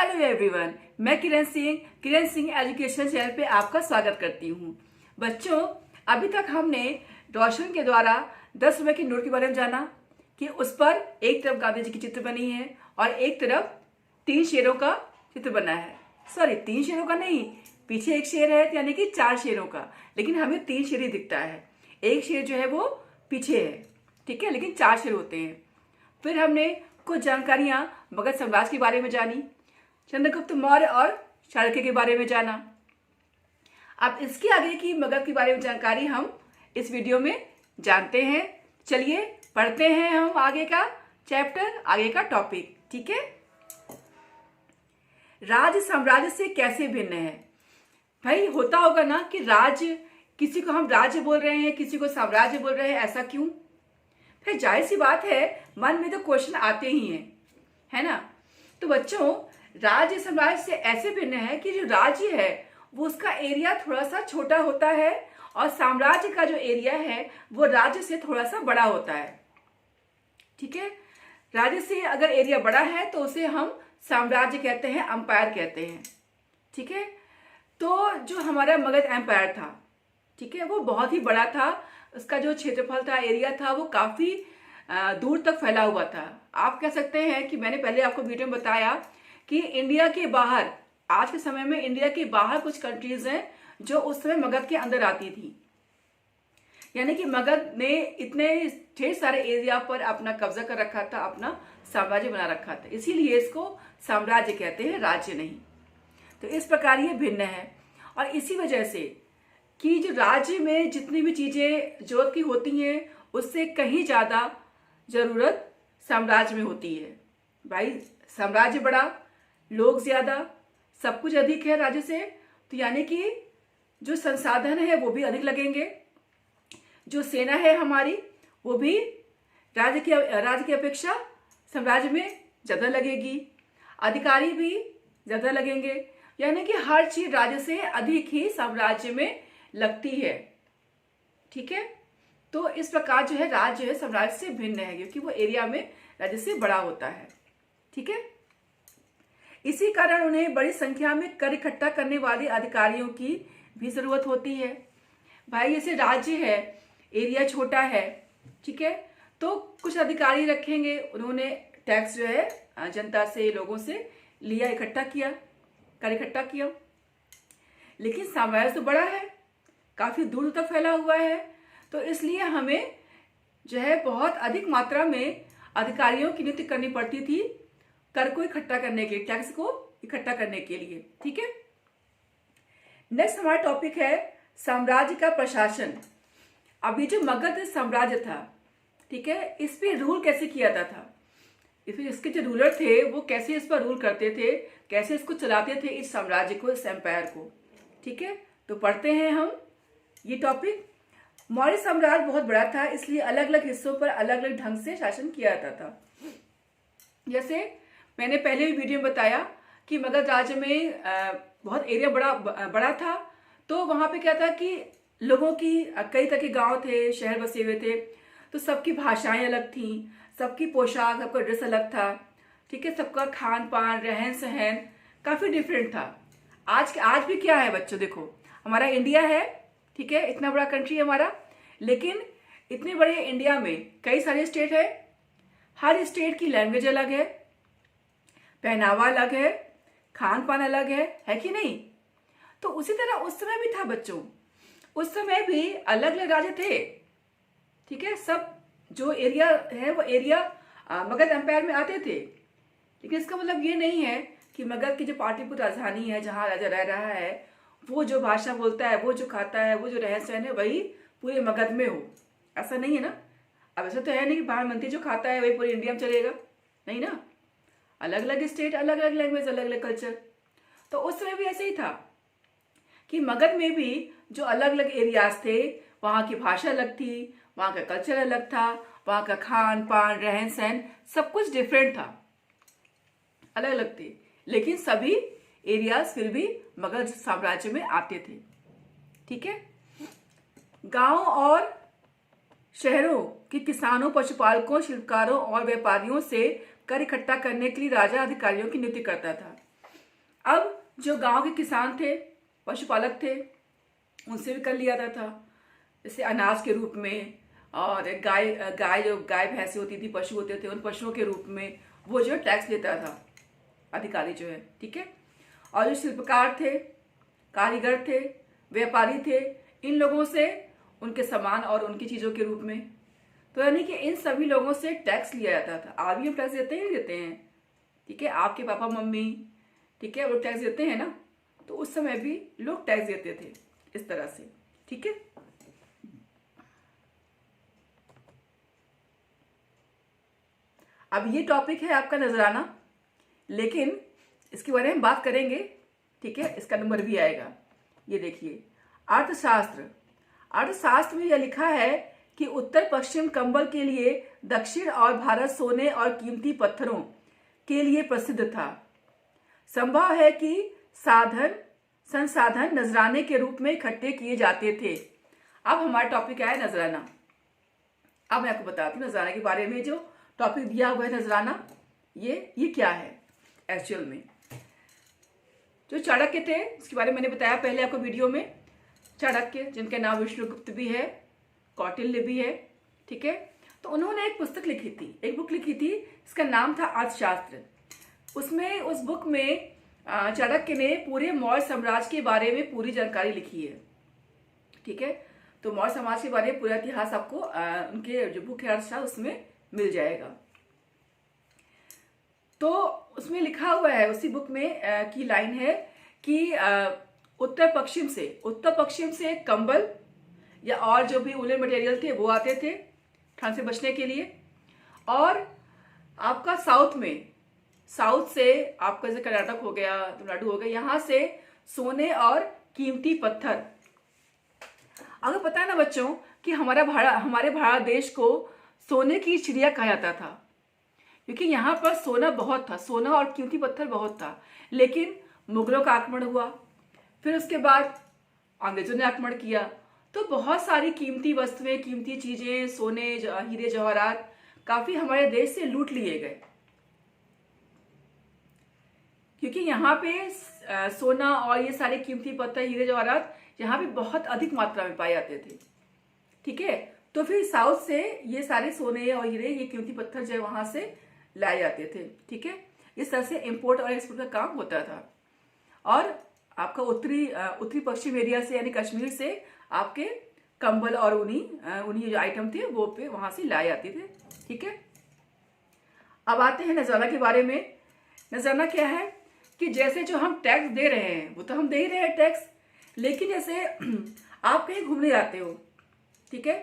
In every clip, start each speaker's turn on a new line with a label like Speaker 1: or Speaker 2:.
Speaker 1: Hello everyone, मैं किरण Singh education channel पे आपका स्वागत करती हूँ। बच्चों, अभी तक हमने रोशन के द्वारा 10 रुपए की नोट के बारे में जाना कि उस पर एक तरफ गांधी जी की चित्र बनी है और एक तरफ 3 शेरों का चित्र बना है। सॉरी, 3 शेरों का नहीं, पीछे एक शेर है, यानी कि 4 शेरों का, लेकिन हमें 3 शेर ही दिखता है। एक शेर जो है वो पीछे है, ठीक है, लेकिन 4 शेर होते हैं। फिर हमने कुछ जानकारियां मगध साम्राज्य के बारे में जानी, चंद्रगुप्त मौर्य और चाणक्य के बारे में जाना। अब इसके आगे की मगध के बारे में जानकारी हम इस वीडियो में जानते हैं। चलिए पढ़ते हैं हम आगे का चैप्टर, आगे का टॉपिक, ठीक है। राज्य साम्राज्य से कैसे भिन्न है? भाई होता होगा ना कि राज्य, किसी को हम राज्य बोल रहे हैं, किसी को साम्राज्य बोल रहे हैं, ऐसा क्यों? फिर जाहिर सी बात है, मन में तो क्वेश्चन आते ही हैं, है ना। तो बच्चों, राज्य साम्राज्य से ऐसे भिन्न है कि जो राज्य है वो उसका एरिया थोड़ा सा छोटा होता है और साम्राज्य का जो एरिया है वो राज्य से थोड़ा सा बड़ा होता है, ठीक है। राज्य से अगर एरिया बड़ा है तो उसे हम साम्राज्य कहते हैं, अंपायर कहते हैं, ठीक है। तो जो हमारा मगध एम्पायर था, ठीक है, वो बहुत ही बड़ा था। उसका जो क्षेत्रफल था, एरिया था, वो काफी दूर तक फैला हुआ था। आप कह सकते हैं कि मैंने पहले आपको वीडियो में बताया कि इंडिया के बाहर, आज के समय में इंडिया के बाहर कुछ कंट्रीज हैं जो उस समय मगध के अंदर आती थी, यानी कि मगध ने इतने ढेर सारे एरिया पर अपना कब्जा कर रखा था, अपना साम्राज्य बना रखा था, इसीलिए इसको साम्राज्य कहते हैं, राज्य नहीं। तो इस प्रकार ये भिन्न है। और इसी वजह से कि जो राज्य में जितनी भी चीजें जरूरत की होती हैं उससे कहीं ज्यादा जरूरत साम्राज्य में होती है। भाई साम्राज्य बड़ा, लोग ज्यादा, सब कुछ अधिक है राज्य से, तो यानी कि जो संसाधन है वो भी अधिक लगेंगे, जो सेना है हमारी वो भी राज्य की अपेक्षा साम्राज्य में ज्यादा लगेगी, अधिकारी भी ज्यादा लगेंगे, यानी कि हर चीज राज्य से अधिक ही साम्राज्य में लगती है, ठीक है। तो इस प्रकार जो है राज्य है साम्राज्य से भिन्न है, क्योंकि वो एरिया में राज्य से बड़ा होता है, ठीक है। इसी कारण उन्हें बड़ी संख्या में कर इकट्ठा करने वाले अधिकारियों की भी जरूरत होती है। भाई जैसे राज्य है, एरिया छोटा है, ठीक है, तो कुछ अधिकारी रखेंगे, उन्होंने टैक्स जो है जनता से, लोगों से लिया, इकट्ठा किया, कर इकट्ठा किया। लेकिन साम्राज्य तो बड़ा है, काफी दूर तक फैला हुआ है, तो इसलिए हमें जो है बहुत अधिक मात्रा में अधिकारियों की नियुक्ति करनी पड़ती थी कर को इकट्ठा करने के, टैक्स को इकट्ठा करने के लिए, ठीक है। नेक्स्ट हमारा टॉपिक है साम्राज्य का प्रशासन। अभी जो मगध साम्राज्य था, ठीक है, इस पे रूल कैसे किया जाता था, इसके जो रूलर थे वो कैसे इस पर रूल करते थे, कैसे इसको चलाते थे, इस साम्राज्य को, इस एम्पायर को, ठीक है। तो पढ़ते हैं हम ये टॉपिक। मौर्य साम्राज्य बहुत बड़ा था, इसलिए अलग अलग हिस्सों पर अलग अलग ढंग से शासन किया जाता था। जैसे मैंने पहले भी वीडियो में बताया कि मगध राज्य में बहुत एरिया बड़ा था, तो वहां पे क्या था कि लोगों की कई तरह के गांव थे, शहर बसे हुए थे, तो सबकी भाषाएं अलग थी, सबकी पोशाक, सबका ड्रेस अलग था, ठीक है, सबका खान पान, रहन सहन काफी डिफरेंट था। आज भी क्या है बच्चों, देखो हमारा इंडिया है, ठीक है, इतना बड़ा कंट्री है हमारा, लेकिन इतने बड़े इंडिया में कई सारे स्टेट है, हर स्टेट की लैंग्वेज अलग है, पहनावा अलग है, खान पान अलग है कि नहीं। तो उसी तरह उस समय भी था बच्चों, उस समय भी अलग अलग राज्य थे, ठीक है। सब जो एरिया है वो एरिया मगध एम्पायर में आते थे, लेकिन इसका मतलब ये नहीं है कि मगध की जो पाटलिपुत्र राजधानी है, जहां राजा रह रहा है, वो जो भाषा बोलता है, वो जो खाता है, वो जो रहन सहन है, वही पूरे मगध में हो, ऐसा नहीं है ना। अब ऐसा तो है नहीं कि प्रधानमंत्री जो खाता है वही पूरे इंडिया में चलेगा, नहीं ना। अलग अलग स्टेट, अलग अलग लैंग्वेज, अलग अलग कल्चर। तो उस समय भी ऐसे ही था कि मगध में भी जो अलग अलग एरियाज थे, वहां की भाषा अलग थी, वहां का कल्चर अलग था, वहां का खान पान, रहन सहन सब कुछ डिफरेंट था, अलग अलग थे, लेकिन सभी एरियाज फिर भी मगध साम्राज्य में आते थे, ठीक है। गांव और शहरों के किसानों, पशुपालकों, शिल्पकारों और व्यापारियों से कर इकट्ठा करने के लिए राजा अधिकारियों की नियुक्ति करता था। अब जो गांव के किसान थे, पशुपालक थे, उनसे भी कर लिया जाता था, जैसे अनाज के रूप में, और गाय भैंसें होती थी, पशु होते थे, उन पशुओं के रूप में वो जो टैक्स लेता था अधिकारी जो है, ठीक है। और जो शिल्पकार थे, कारीगर थे, व्यापारी थे, इन लोगों से उनके सामान और उनकी चीजों के रूप में, तो यानी कि इन सभी लोगों से टैक्स लिया जाता था। आज भी हम टैक्स देते हैं, देते हैं, ठीक है। आपके पापा मम्मी, ठीक है, वो टैक्स देते हैं ना, तो उस समय भी लोग टैक्स देते थे इस तरह से, ठीक है। अब ये टॉपिक है आपका नजराना, लेकिन इसके बारे में बात करेंगे, ठीक है। इसका नंबर भी आएगा। ये देखिए, अर्थशास्त्र। अर्थशास्त्र में यह लिखा है कि उत्तर पश्चिम कंबल के लिए दक्षिण और भारत सोने और कीमती पत्थरों के लिए प्रसिद्ध था। संभव है कि संसाधन नजराने के रूप में इकट्ठे किए जाते थे। अब हमारा टॉपिक आया नजराना। अब मैं आपको बताती हूँ नजराना के बारे में। जो टॉपिक दिया हुआ है नजराना, ये क्या है एक्चुअल में। जो चाणक्य थे, इसके बारे में मैंने बताया पहले आपको वीडियो में। चाणक्य, जिनका नाम विष्णुगुप्त भी है, कौटिल्य भी है, ठीक है। तो उन्होंने एक पुस्तक लिखी थी, एक बुक लिखी थी, इसका नाम था अर्थशास्त्र। उसमें, उस बुक में चाणक्य ने पूरे मौर्य साम्राज्य के बारे में पूरी जानकारी लिखी है, ठीक है। तो मौर्य समाज के बारे में पूरा इतिहास आपको उनके जो बुक है अर्थशास्त्र, उसमें मिल जाएगा। तो उसमें लिखा हुआ है, उसी बुक में की लाइन है कि उत्तर पश्चिम से कंबल या और जो भी उलन मटेरियल थे वो आते थे ठंड से बचने के लिए। और आपका साउथ से आपका जैसे कर्नाटक हो गया, तमिलनाडु हो गया, यहाँ से सोने और कीमती पत्थर। अगर पता है ना बच्चों कि हमारे भारत देश को सोने की चिड़िया कहा जाता था, क्योंकि यहाँ पर सोना बहुत था, सोना और कीमती पत्थर बहुत था। लेकिन मुगलों का आक्रमण हुआ, फिर उसके बाद अंग्रेजों ने आक्रमण किया, तो बहुत सारी कीमती वस्तुएं, कीमती चीजें, सोने, हीरे जवाहरात काफी हमारे देश से लूट लिए गए, क्योंकि यहाँ पे सोना और ये सारे कीमती पत्थर, हीरे जवाहरात यहाँ पे बहुत अधिक मात्रा में पाए जाते थे, ठीक है। तो फिर साउथ से ये सारे सोने और हीरे, ये कीमती पत्थर जो है वहां से लाए जाते थे, ठीक है। इस तरह से इंपोर्ट और एक्सपोर्ट का काम होता था। और आपका उत्तरी पश्चिम एरिया से, यानी कश्मीर से आपके कंबल और उन्हीं जो आइटम थे वो पे वहां से लाए जाते थे, ठीक है। अब आते हैं नजराना के बारे में। नजराना क्या है कि जैसे जो हम टैक्स दे रहे हैं वो तो हम दे ही रहे हैं टैक्स, लेकिन जैसे आप कहीं घूमने जाते हो, ठीक है,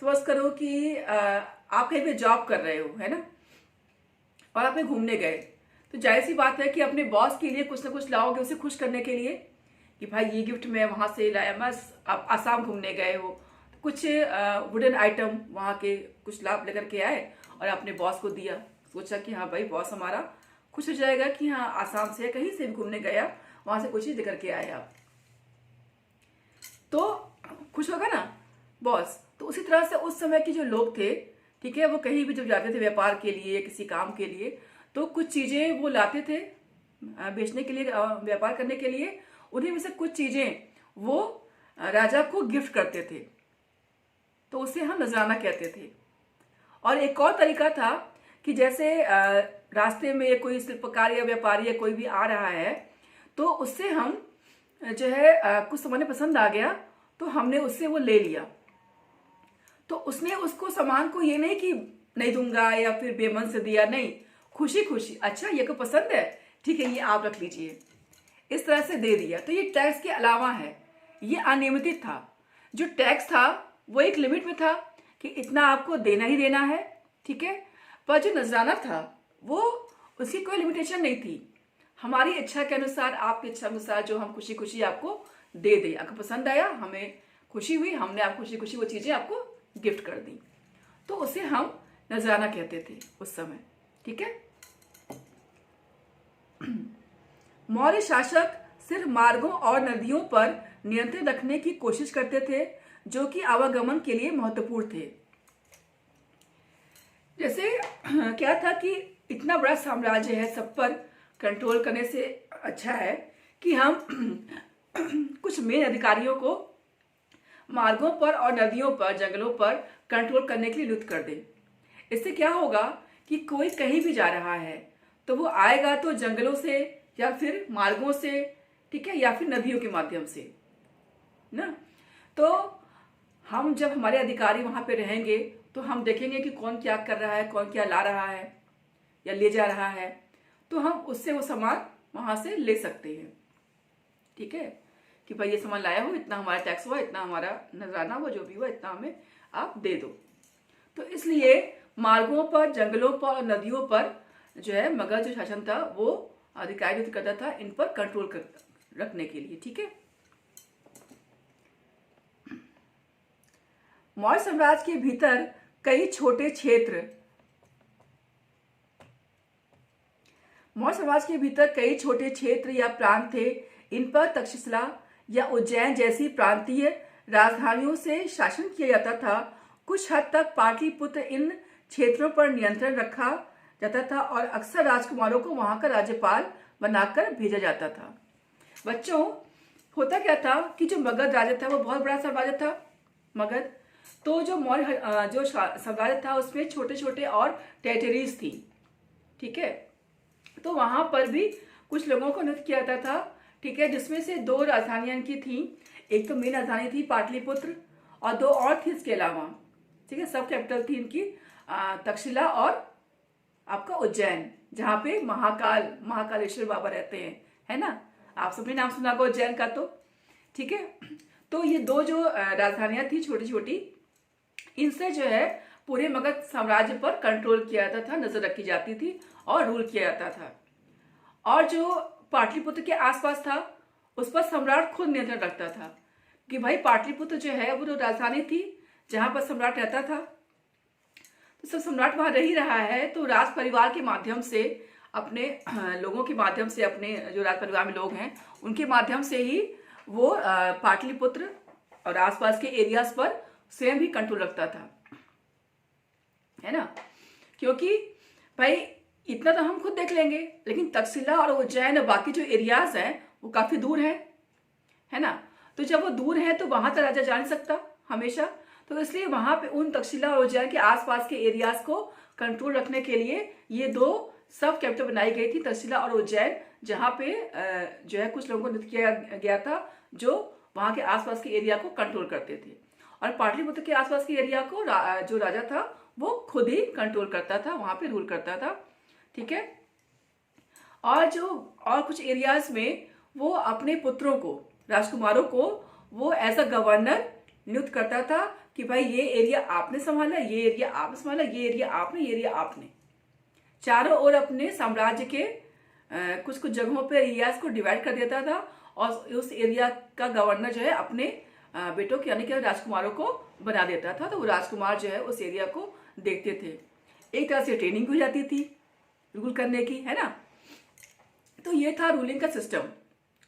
Speaker 1: सपोज करो कि आप कहीं पे जॉब कर रहे हो, है ना, और आप कहीं घूमने गए, तो जाहिर सी बात है कि अपने बॉस के लिए कुछ ना कुछ लाओगे, उसे खुश करने के लिए, कि भाई ये गिफ्ट मैं वहां से लाया। बस आप आसाम घूमने गए हो, कुछ वुडन आइटम वहां के कुछ लाभ लेकर के आए और अपने बॉस को दिया, सोचा कि हाँ भाई बॉस हमारा खुश हो जाएगा कि हाँ आसाम से कहीं से भी घूमने गया, वहां से कुछ चीज लेकर के आए आप, तो खुश होगा ना बॉस। तो उसी तरह से उस समय के जो लोग थे, ठीक है, वो कहीं भी जब जाते थे व्यापार के लिए, किसी काम के लिए, तो कुछ चीजें वो लाते थे बेचने के लिए, व्यापार करने के लिए। उन्हीं में से कुछ चीजें वो राजा को गिफ्ट करते थे, तो उसे हम नजराना कहते थे। और एक और तरीका था कि जैसे रास्ते में कोई शिल्पकार या व्यापारी या कोई भी आ रहा है, तो उससे हम जो है कुछ सामान पसंद आ गया तो हमने उससे वो ले लिया, तो उसने उसको सामान को ये नहीं कि नहीं दूंगा या फिर बेमन से दिया, नहीं, खुशी खुशी, अच्छा ये को पसंद है, ठीक है ये आप रख लीजिए, इस तरह से दे दिया। तो ये टैक्स के अलावा है, ये अनियमित था। जो टैक्स था वो एक लिमिट में था कि इतना आपको देना ही देना है, ठीक है। पर जो नजराना था वो उसकी कोई लिमिटेशन नहीं थी, हमारी इच्छा के अनुसार, आपकी इच्छा अनुसार जो हम खुशी खुशी आपको दे दें। आपको पसंद आया, हमें खुशी हुई, हमने आप खुशी खुशी वो चीजें आपको गिफ्ट कर दी, तो उसे हम नजराना कहते थे उस समय, ठीक है। मौर्य शासक सिर्फ मार्गों और नदियों पर नियंत्रण रखने की कोशिश करते थे जो कि आवागमन के लिए महत्वपूर्ण थे। जैसे क्या था कि इतना बड़ा साम्राज्य है, सब पर कंट्रोल करने से अच्छा है कि हम कुछ मेन अधिकारियों को मार्गों पर और नदियों पर, जंगलों पर कंट्रोल करने के लिए नियुक्त कर दें। इससे क्या होगा कि कोई कहीं भी जा रहा है तो वो आएगा तो जंगलों से या फिर मार्गों से, ठीक है, या फिर नदियों के माध्यम से ना। तो हम जब हमारे अधिकारी वहां पे रहेंगे तो हम देखेंगे कि कौन क्या कर रहा है, कौन क्या ला रहा है या ले जा रहा है, तो हम उससे वो सामान वहां से ले सकते हैं। ठीक है, कि भाई ये सामान लाया हो, इतना हमारा टैक्स हुआ, इतना हमारा नजराना हुआ, जो भी हुआ इतना हमें आप दे दो। तो इसलिए मार्गों पर, जंगलों पर और नदियों पर जो है मगध जो शासन था वो अधिकारी करता था इन पर कंट्रोल रखने के लिए। ठीक है, मौर्य साम्राज्य के भीतर कई छोटे क्षेत्र, मौर्य साम्राज्य के भीतर कई छोटे क्षेत्र या प्रांत थे। इन पर तक्षशिला या उज्जैन जैसी प्रांतीय राजधानियों से शासन किया जाता था। कुछ हद तक पाटलिपुत्र इन क्षेत्रों पर नियंत्रण रखा जाता था और अक्सर राजकुमारों को वहां का राज्यपाल बनाकर भेजा जाता था। बच्चों, होता क्या था कि जो मगध राज्य था वो बहुत बड़ा साम्राज्य था मगध। तो जो मौर्य जो साम्राज्य था उसमें छोटे छोटे और टेरिटरीज थी। ठीक है, तो वहां पर भी कुछ लोगों को नियुक्त किया जाता था। ठीक है, जिसमें से 2 राजधानियां की थी। एक तो मेन राजधानी थी पाटलिपुत्र और 2 और थी इसके अलावा। ठीक है, सब कैपिटल थी इनकी तक्षशिला और आपका उज्जैन, जहाँ पे महाकालेश्वर बाबा रहते हैं, है ना। आप सबने नाम सुना होगा उज्जैन का। तो ठीक है, तो ये 2 जो राजधानियां थी छोटी छोटी, इनसे जो है पूरे मगध साम्राज्य पर कंट्रोल किया जाता था, नजर रखी जाती थी और रूल किया जाता था। और जो पाटलिपुत्र के आसपास था उस पर सम्राट खुद नियंत्रण रखता था कि भाई पाटलिपुत्र जो है वो जो राजधानी थी जहां पर सम्राट रहता था, तो सब सम्राट वहां रह ही रहा है, तो राज परिवार के माध्यम से, अपने लोगों के माध्यम से, अपने जो राज परिवार में लोग हैं उनके माध्यम से ही वो पाटलिपुत्र और आसपास के एरियाज पर स्वयं भी कंट्रोल रखता था, है ना। क्योंकि भाई इतना तो हम खुद देख लेंगे, लेकिन तक्षशिला और उज्जैन और बाकी जो एरियाज हैं वो काफी दूर है ना। तो जब वो दूर है तो वहां तक राजा जा नहीं सकता हमेशा, तो इसलिए वहां पे उन तक्षशिला और उज्जैन के आसपास के एरियाज को कंट्रोल रखने के लिए ये 2 सब कैपिटल बनाई गई थी, तक्षशिला और उज्जैन, जहां पे जो है कुछ लोगों को नियुक्त किया गया था जो वहां के आसपास के एरिया को कंट्रोल करते थे। और पाटलिपुत्र के आसपास के एरिया को जो राजा था वो खुद ही कंट्रोल करता था, वहां पे रूल करता था। ठीक है, और कुछ एरियाज में वो अपने पुत्रों को, राजकुमारों को वो एज अ गवर्नर नियुक्त करता था कि भाई ये एरिया आपने संभाला, ये एरिया आपने संभाला, ये एरिया आपने, ये एरिया आपने। चारों ओर अपने साम्राज्य के कुछ कुछ जगहों पे एरियाज को डिवाइड कर देता था और उस एरिया का गवर्नर जो है अपने बेटों के यानी कि राजकुमारों को बना देता था। तो वो राजकुमार जो है उस एरिया को देखते थे। एक तरह से ट्रेनिंग हो जाती थी रूल करने की, है ना। तो ये था रूलिंग का सिस्टम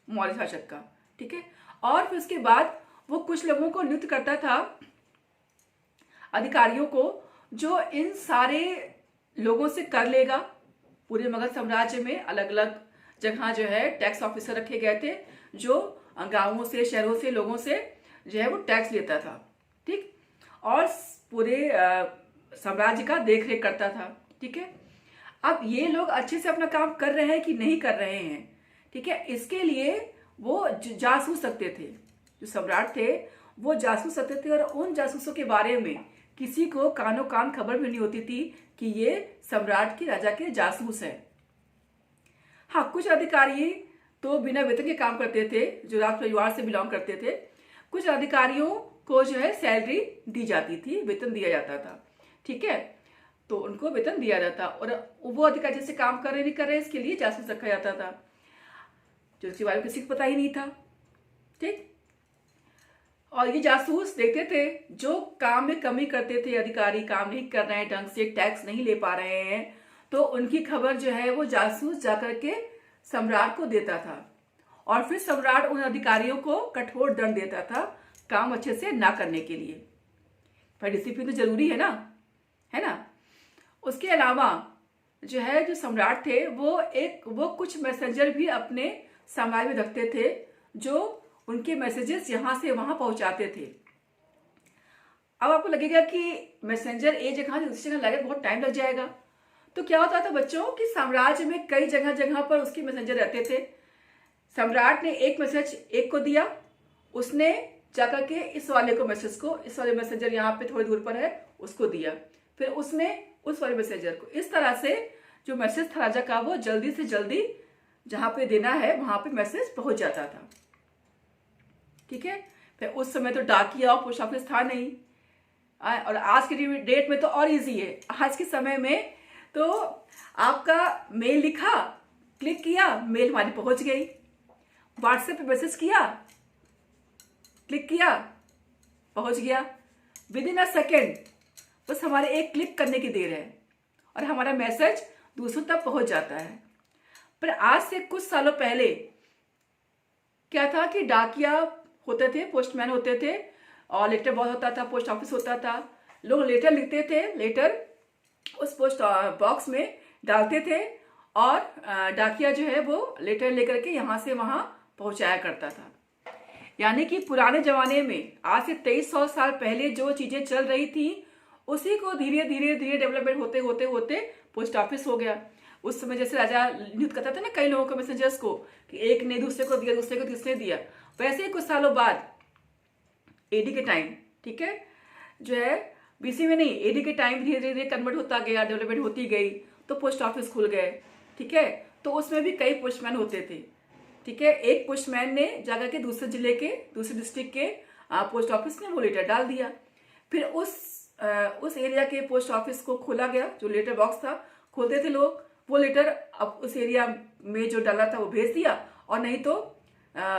Speaker 1: मौर्य शासक का। ठीक है, और फिर उसके बाद वो कुछ लोगों को नियुक्त करता था, अधिकारियों को, जो इन सारे लोगों से कर लेगा। पूरे मगध साम्राज्य में अलग अलग जगह जो है टैक्स ऑफिसर रखे गए थे जो गांवों से, शहरों से, लोगों से जो है वो टैक्स लेता था। ठीक, और पूरे साम्राज्य का देख रेख करता था। ठीक है, अब ये लोग अच्छे से अपना काम कर रहे हैं कि नहीं कर रहे हैं, ठीक है, इसके लिए वो जासूस सकते थे। जो सम्राट थे वो जासूस सकते थे और उन जासूसों के बारे में किसी को कानो कान खबर भी नहीं होती थी कि ये सम्राट की, राजा के जासूस है। हाँ, कुछ अधिकारी तो बिना वेतन के काम करते थे जो राज परिवार से बिलोंग करते थे। कुछ अधिकारियों को जो है सैलरी दी जाती थी, वेतन दिया जाता था। ठीक है, तो उनको वेतन दिया जाता और वो अधिकारी जैसे काम कर रहे नहीं कर रहे इसके लिए जासूस रखा जाता था, जो इसके बारे में किसी को पता ही नहीं था। ठीक, और ये जासूस देखते थे जो काम में कमी करते थे, अधिकारी काम नहीं कर रहे हैं ढंग से, टैक्स नहीं ले पा रहे हैं, तो उनकी खबर जो है वो जासूस जाकर के सम्राट को देता था और फिर सम्राट उन अधिकारियों को कठोर दंड देता था काम अच्छे से ना करने के लिए। पर डिसिप्लिन तो जरूरी है ना, है ना। उसके अलावा जो है जो सम्राट थे वो कुछ मैसेंजर भी अपने साम्राज्य में रखते थे जो उनके मैसेजेस यहाँ से वहां पहुंचाते थे। अब आपको लगेगा कि मैसेंजर एक जगह से दूसरी जगह लगे बहुत टाइम लग जाएगा। तो क्या होता था बच्चों कि साम्राज्य में कई जगह जगह पर उसके मैसेंजर रहते थे। सम्राट ने एक मैसेज एक को दिया, उसने जाकर के इस वाले मैसेंजर यहाँ पे थोड़ी दूर पर है उसको दिया, फिर उसने उस वाले मैसेंजर को, इस तरह से जो मैसेज था राजा का वो जल्दी से जल्दी जहां पे देना है वहां पे मैसेज पहुंच जाता था। ठीक है, फिर उस समय तो डाकिया और पोस्ट ऑफिस था नहीं, और आज की डेट में तो और इजी है। आज के समय में तो आपका मेल लिखा, क्लिक किया, मेल हमारी पहुंच गई। व्हाट्सएप पे मैसेज किया, क्लिक किया, पहुंच गया। विद इन अ सेकेंड, बस हमारे एक क्लिक करने की देर है और हमारा मैसेज दूसरों तक पहुंच जाता है। पर आज से कुछ सालों पहले क्या था कि डाकिया होते थे, पोस्टमैन होते थे, और लेटर बॉक्स होता था, पोस्ट ऑफिस होता था। लोग लेटर लिखते थे, लेटर उस पोस्ट बॉक्स में डालते थे और डाकिया जो है वो लेटर लेकर के यहाँ से वहां पहुंचाया करता था। यानी कि पुराने जमाने में आज से 2300 साल पहले जो चीजें चल रही थी उसी को धीरे धीरे धीरे डेवलपमेंट होते होते होते पोस्ट ऑफिस हो गया। उस समय जैसे राजा नियुक्त करता था ना कई लोगों को, मैसेंजर्स को, कि एक ने दूसरे को दिया, दूसरे को तीसरे दिया, वैसे ही कुछ सालों बाद एडी के टाइम, ठीक है, जो है बीसी में नहीं, एडी के टाइम धीरे धीरे कन्वर्ट होता गया, डेवलपमेंट होती गई, तो पोस्ट ऑफिस खुल गए। ठीक है, तो उसमें भी कई पोस्टमैन होते थे। ठीक है, एक पोस्टमैन ने जाकर के दूसरे जिले के, दूसरे डिस्ट्रिक्ट के पोस्ट ऑफिस में वो लेटर डाल दिया। फिर उस एरिया के पोस्ट ऑफिस को खोला गया, जो लेटर बॉक्स था खोलते थे लोग, वो लेटर अब उस एरिया में जो डाला था वो भेज दिया, और नहीं तो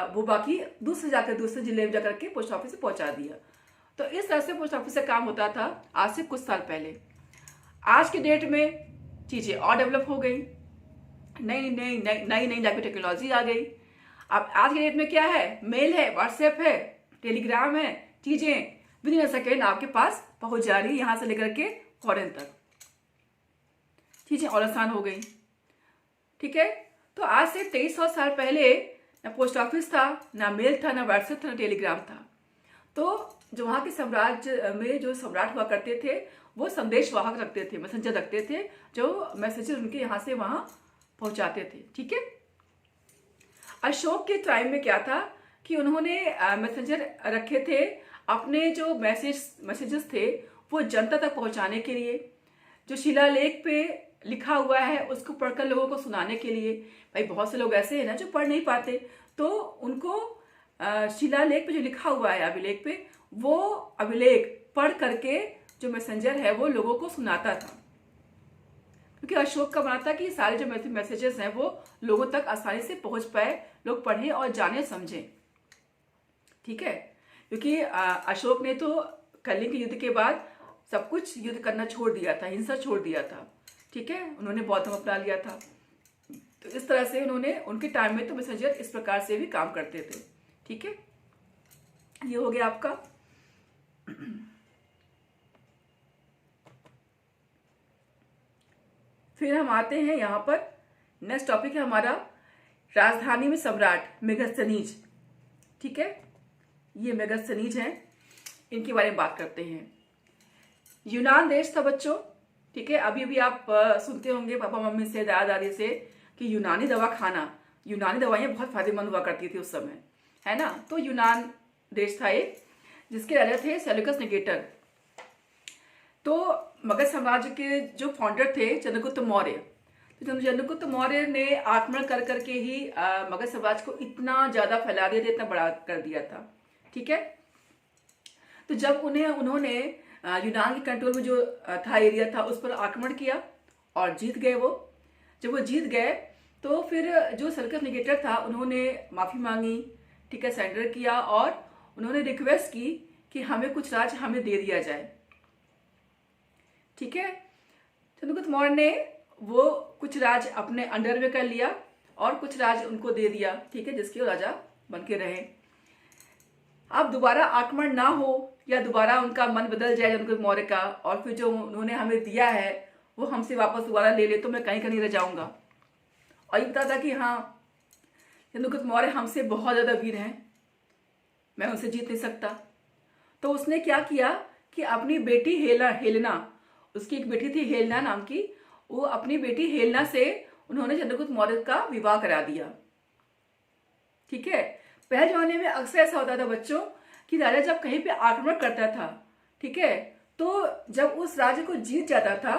Speaker 1: वो बाकी दूसरे जिले में जाकर के पोस्ट ऑफिस से पहुंचा दिया। तो इस तरह से पोस्ट ऑफिस से काम होता था आज से कुछ साल पहले। आज के डेट में चीजें और डेवलप हो गई, नई नई लाइफ टेक्नोलॉजी आ गई। अब आज के डेट में क्या है, मेल है, व्हाट्सएप है, टेलीग्राम है, चीजें विद इन अ सेकेंड आपके पास पहुंच जा रही है, यहां से लेकर के फॉरेन तक चीजें और आसान हो गई। ठीक है, तो आज से 2300 साल पहले ना पोस्ट ऑफिस था, ना मेल था, ना व्हाट्सएप था, ना टेलीग्राम था। तो जो वहां के साम्राज्य में जो सम्राट हुआ करते थे वो संदेश वाहक रखते थे, मैसेंजर रखते थे, जो मैसेजेस उनके यहाँ से वहां पहुंचाते थे। ठीक है, अशोक के टाइम में क्या था कि उन्होंने मैसेंजर रखे थे, अपने जो मैसेजेस थे वो जनता तक पहुंचाने के लिए, जो शिलालेख पे लिखा हुआ है उसको पढ़कर लोगों को सुनाने के लिए। भाई बहुत से लोग ऐसे हैं ना जो पढ़ नहीं पाते, तो उनको शिलालेख पे जो लिखा हुआ है, अभिलेख पे, वो अभिलेख पढ़ करके जो मैसेंजर है वो लोगों को सुनाता था। क्योंकि अशोक का मानना था कि सारे जो मैसेजेस हैं वो लोगों तक आसानी से पहुंच पाए, लोग पढ़े और जाने समझे। ठीक है, क्योंकि अशोक ने तो कलिंग के युद्ध के बाद सब कुछ युद्ध करना छोड़ दिया था, हिंसा छोड़ दिया था। ठीक है, उन्होंने बौद्ध धर्म अपना लिया था। तो इस तरह से उन्होंने, उनके टाइम में तो मैसेंजर इस प्रकार से भी काम करते थे। ठीक है, ये हो गया आपका। फिर हम आते हैं यहाँ पर, नेक्स्ट टॉपिक है हमारा राजधानी में सम्राट मेगास्थनीज। ठीक है, ये मेगास्थनीज हैं, इनके बारे में बात करते हैं। यूनान देश था बच्चों। ठीक है, अभी भी आप सुनते होंगे पापा मम्मी से, दादा दादी से कि यूनानी दवा खाना, यूनानी दवाइयाँ बहुत फायदेमंद हुआ करती थी उस समय, है ना। तो यूनान देश था एक, जिसके राजा थे सेल्यूकस निकेटर। तो मगध साम्राज्य के जो फाउंडर थे चंद्रगुप्त मौर्य, तो चंद्रगुप्त मौर्य ने आक्रमण कर करके ही मगध साम्राज्य को इतना ज्यादा फैला दिया था, इतना बड़ा कर दिया था। ठीक है, तो जब उन्होंने यूनान के कंट्रोल में जो था एरिया था उस पर आक्रमण किया और जीत गए वो। जब वो जीत गए तो फिर जो सेल्यूकस निकेटर था उन्होंने माफी मांगी, ठीक है, सरेंडर किया, और उन्होंने रिक्वेस्ट की कि हमें कुछ राज हमें दे दिया जाए। ठीक है, चंद्रगुप्त मौर्य ने वो कुछ राज अपने अंडर में कर लिया और कुछ राज उनको दे दिया। ठीक है, जिसके राजा बन के रहे। अब दोबारा आक्रमण ना हो या दोबारा उनका मन बदल जाए चंद्रगुप्त मौर्य का, और फिर जो उन्होंने हमें दिया है वो हमसे वापस दोबारा ले ले तो मैं कहीं का नहीं रह जाऊंगा। और ये बता था कि हाँ, चंद्रगुप्त मौर्य हमसे बहुत ज्यादा वीर हैं, मैं उनसे जीत नहीं सकता। तो उसने क्या किया कि अपनी बेटी हेलेना, उसकी एक बेटी थी हेलेना नाम की, वो अपनी बेटी हेलेना से उन्होंने चंद्रगुप्त मौर्य का विवाह करा दिया। ठीक है, पहले जमाने में अक्सर ऐसा होता था बच्चों कि राजा जब कहीं पे आक्रमण करता था, ठीक है, तो जब उस राज्य को जीत जाता था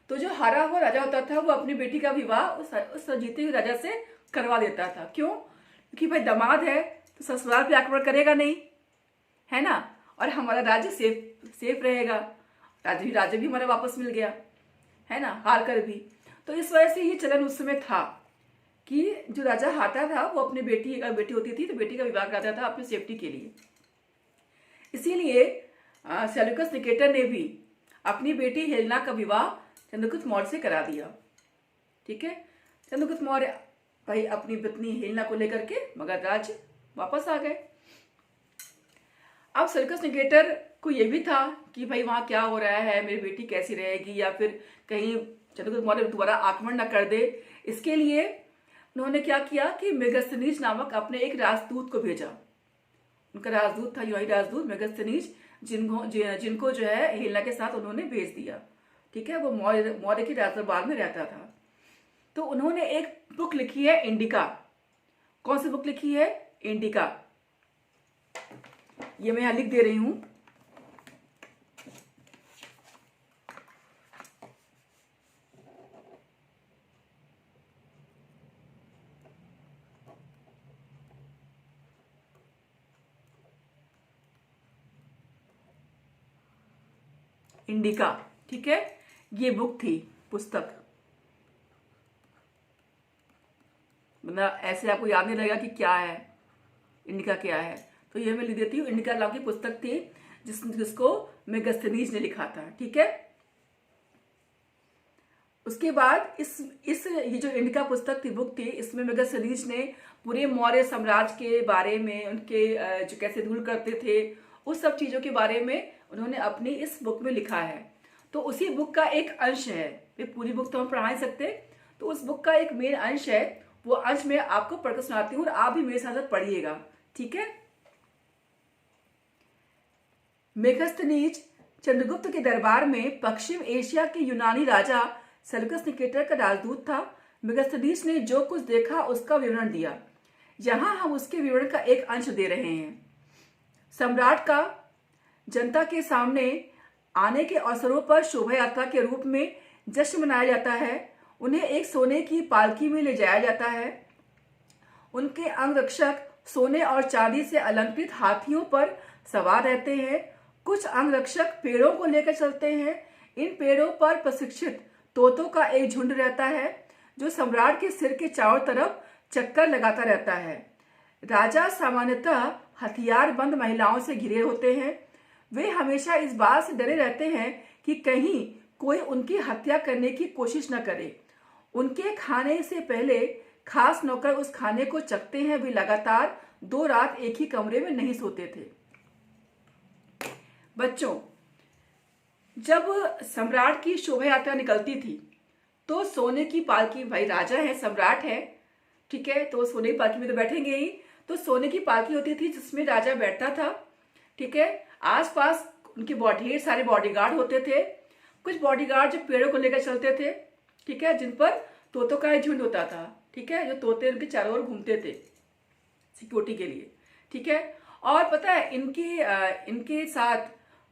Speaker 1: तो जो हारा हुआ राजा होता था वो अपनी बेटी का विवाह उस जीते हुए राजा से करवा देता था। क्यों? क्योंकि भाई दामाद है तो ससुराल पे आक्रमण करेगा नहीं, है ना, और हमारा राज्य सेफ रहेगा। राज्य भी हमारा वापस मिल गया, है ना, हार कर भी। तो इस वजह से ये चलन उस समय था कि जो राजा हारता था वो अपनी बेटी होती थी तो बेटी का विवाह कराता था अपनी सेफ्टी के लिए। इसीलिए सेल्यूकस निकेटर ने भी अपनी बेटी हेलेना का विवाह चंद्रगुप्त मौर्य से करा दिया। ठीक है, चंद्रगुप्त मौर्य भाई अपनी पत्नी हेलेना को लेकर के मगध राज्य वापस आ गए। अब सेल्यूकस निकेटर को यह भी था कि भाई वहां क्या हो रहा है, मेरी बेटी कैसी रहेगी, या फिर कहीं चंद्रगुप्त मौर्य दोबारा आक्रमण न कर दे। इसके लिए उन्होंने क्या किया कि मेगस्थनीज नामक अपने एक राजदूत को भेजा। उनका राजदूत था युवाई राजदूत मेगस्थनीज, जिनको जो है हेलेना के साथ उन्होंने भेज दिया। ठीक है, वो मौर्य के राजदरबार में रहता था। तो उन्होंने एक बुक लिखी है इंडिका। कौन सी बुक लिखी है? इंडिका। ये मैं यहां लिख दे रही हूं। इंडिका, ठीक है, ये बुक थी, पुस्तक। मतलब ऐसे आपको याद नहीं लगेगा कि क्या है इंडिका, क्या है, तो ये मैं लिख देती हूँ। इंडिका नाम की पुस्तक थी जिसको मेगस्थनीज ने लिखा था। ठीक है, उसके बाद ये जो इंडिका पुस्तक थी, बुक थी, इसमें मेगस्थनीज ने पूरे मौर्य साम्राज्य के बारे में, उनके जो कैसे रूल करते थे, उस सब चीजों के बारे में उन्होंने अपनी इस बुक में लिखा है। तो उसी बुक का एक अंश है, पूरी बुक तो हम पढ़ा नहीं सकते, तो उस बुक का एक मेन अंश है, वो अंश मैं आपको पढ़कर सुनाती हूँ और आप भी मेरे साथ पढ़िएगा। ठीक है, मेगस्थनीज चंद्रगुप्त के दरबार में पश्चिम एशिया के यूनानी राजा सेल्यूकस निकेटर का राजदूत था। मेगस्थनीज ने जो कुछ देखा उसका विवरण दिया। यहां हम उसके विवरण का एक अंश दे रहे हैं। सम्राट का जनता के सामने आने के अवसरों पर शोभा यात्रा के रूप में जश्न मनाया जाता है। उन्हें एक सोने की पालकी में ले जाया जाता है। उनके अंगरक्षक सोने और चांदी से अलंकृत हाथियों पर सवार रहते हैं। कुछ अंगरक्षक पेड़ों को लेकर चलते हैं। इन पेड़ों पर प्रशिक्षित तोतों का एक झुंड रहता है जो सम्राट के सिर के चारों तरफ चक्कर लगाता रहता है। राजा सामान्यतः हथियारबंद महिलाओं से घिरे होते हैं। वे हमेशा इस बात से डरे रहते हैं कि कहीं कोई उनकी हत्या करने की कोशिश न करे। उनके खाने से पहले खास नौकर उस खाने को चखते हैं। वे लगातार 2 रात एक ही कमरे में नहीं सोते थे। बच्चों, जब सम्राट की शोभा यात्रा निकलती थी तो सोने की पालकी, भाई राजा है, सम्राट है, ठीक है, तो सोने की पालकी में तो बैठेंगे ही। तो सोने की पालकी होती थी जिसमें राजा बैठता था। ठीक है, आसपास उनके ढेर सारे बॉडीगार्ड होते थे। कुछ बॉडीगार्ड जो पेड़ों को लेकर चलते थे, ठीक है, जिन पर तोतों का एक झुंड होता था। ठीक है, जो तोते उनके चारों ओर घूमते थे सिक्योरिटी के लिए। ठीक है, और पता है इनके साथ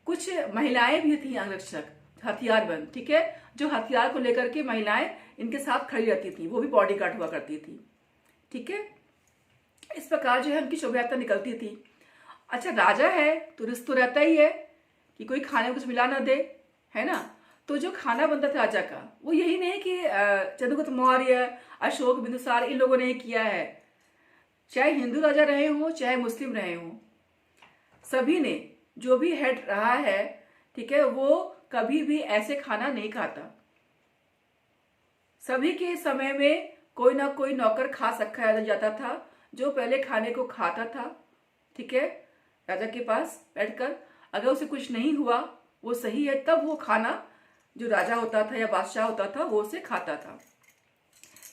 Speaker 1: कुछ महिलाएं भी थी, अंगरक्षक, हथियारबंद। ठीक है, जो हथियार को लेकर के महिलाएं इनके साथ खड़ी रहती थी, वो भी बॉडीगार्ड हुआ करती थी। ठीक है, इस प्रकार जो है उनकी शोभा यात्रा निकलती थी। अच्छा, राजा है तो रिस्क तो रहता ही है कि कोई खाने में कुछ मिला ना दे, है ना। तो जो खाना बनता था राजा का, वो यही नहीं कि चंद्रगुप्त मौर्य, अशोक, बिंदुसार, इन लोगों ने किया है। चाहे हिंदू राजा रहे हों चाहे मुस्लिम रहे हों, सभी ने, जो भी हेड रहा है, ठीक है, वो कभी भी ऐसे खाना नहीं खाता। सभी के समय में कोई ना कोई नौकर खास रखा जाता था जो पहले खाने को खाता था। ठीक है, राजा के पास बैठकर, अगर उसे कुछ नहीं हुआ, वो सही है, तब वो खाना जो राजा होता था या बादशाह होता था वो उसे खाता था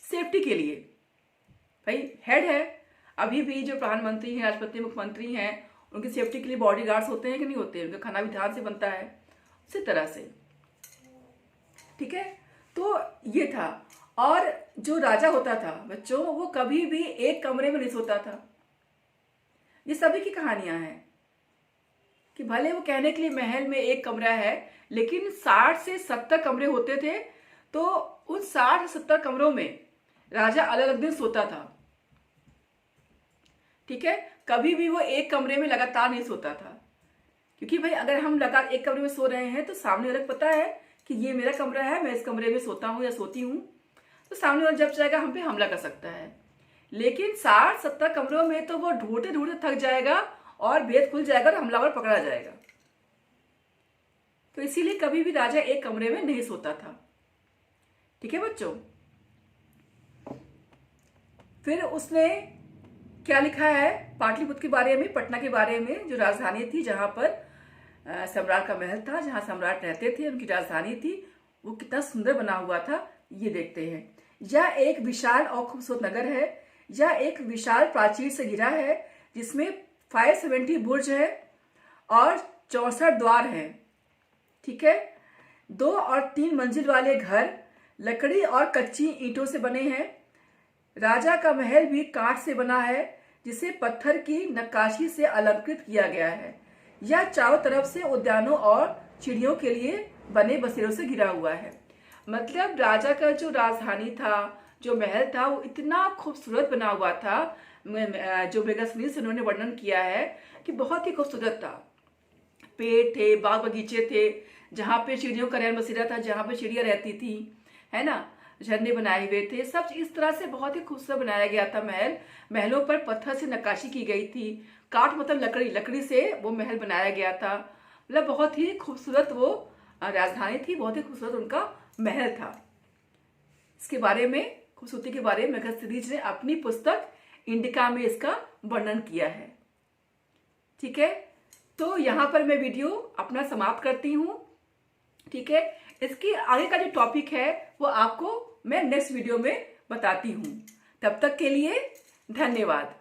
Speaker 1: सेफ्टी के लिए। भाई हेड है, अभी भी जो प्रधानमंत्री हैं, राष्ट्रपति, मुख्यमंत्री हैं, उनकी सेफ्टी के लिए बॉडीगार्ड्स होते हैं कि नहीं होते हैं, उनका खाना भी ध्यान से बनता है उसी तरह से। ठीक है, तो ये था। और जो राजा होता था बच्चों, वो कभी भी एक कमरे में नहीं सोता था। ये सभी की कहानियां हैं कि भले वो कहने के लिए महल में एक कमरा है, लेकिन 60 से 70 कमरे होते थे। तो उन 60 से 70 कमरों में राजा अलग अलग दिन सोता था। ठीक है, कभी भी वो एक कमरे में लगातार नहीं सोता था, क्योंकि भाई अगर हम लगातार एक कमरे में सो रहे हैं तो सामने वाले को पता है कि ये मेरा कमरा है, मैं इस कमरे में सोता हूँ या सोती हूँ, तो सामने वाला जब चाहेगा हम पे हमला कर सकता है। लेकिन 60-70 कमरों में तो वो ढूंढते ढूंढते थक जाएगा और भेद खुल जाएगा और हमलावर पकड़ा जाएगा। तो इसीलिए कभी भी राजा एक कमरे में नहीं सोता था। ठीक है बच्चों, फिर उसने क्या लिखा है पाटलिपुत्र के बारे में, पटना के बारे में, जो राजधानी थी जहां पर सम्राट का महल था, जहां सम्राट रहते थे, उनकी राजधानी थी, वो कितना सुंदर बना हुआ था ये देखते हैं। यह एक विशाल और खूबसूरत नगर है। यह एक विशाल प्राचीर से घिरा है जिसमें 570 बुर्ज है और 64 द्वार हैं। ठीक है, 2 और 3 मंजिल वाले घर लकड़ी और कच्ची ईंटों से बने हैं। राजा का महल भी कांच से बना है जिसे पत्थर की नक्काशी से अलंकृत किया गया है। यह चारों तरफ से उद्यानों और चिड़ियों के लिए बने बसेरों से घिरा हुआ है। मतलब राजा का जो राजधानी था, जो महल था, वो इतना खूबसूरत बना हुआ था। जो मेगास्थनीज से उन्होंने वर्णन किया है कि बहुत ही खूबसूरत था। पेड़ थे, बाग बगीचे थे, जहाँ पे चिड़ियों का रैन बसेरा था, जहाँ पे चिड़िया रहती थी, है ना, झरने बनाए हुए थे, सब इस तरह से बहुत ही खूबसूरत बनाया गया था महल। महलों पर पत्थर से नक्काशी की गई थी, काठ मतलब लकड़ी, लकड़ी से वो महल बनाया गया था। मतलब बहुत ही खूबसूरत वो राजधानी थी, बहुत ही खूबसूरत उनका महल था। इसके बारे में, खूबसूरती के बारे में मेगास्थनीज ने अपनी पुस्तक इंडिका में इसका वर्णन किया है। ठीक है, तो यहाँ पर मैं वीडियो अपना समाप्त करती हूँ। ठीक है, इसकी आगे का जो टॉपिक है वो आपको मैं नेक्स्ट वीडियो में बताती हूँ। तब तक के लिए धन्यवाद।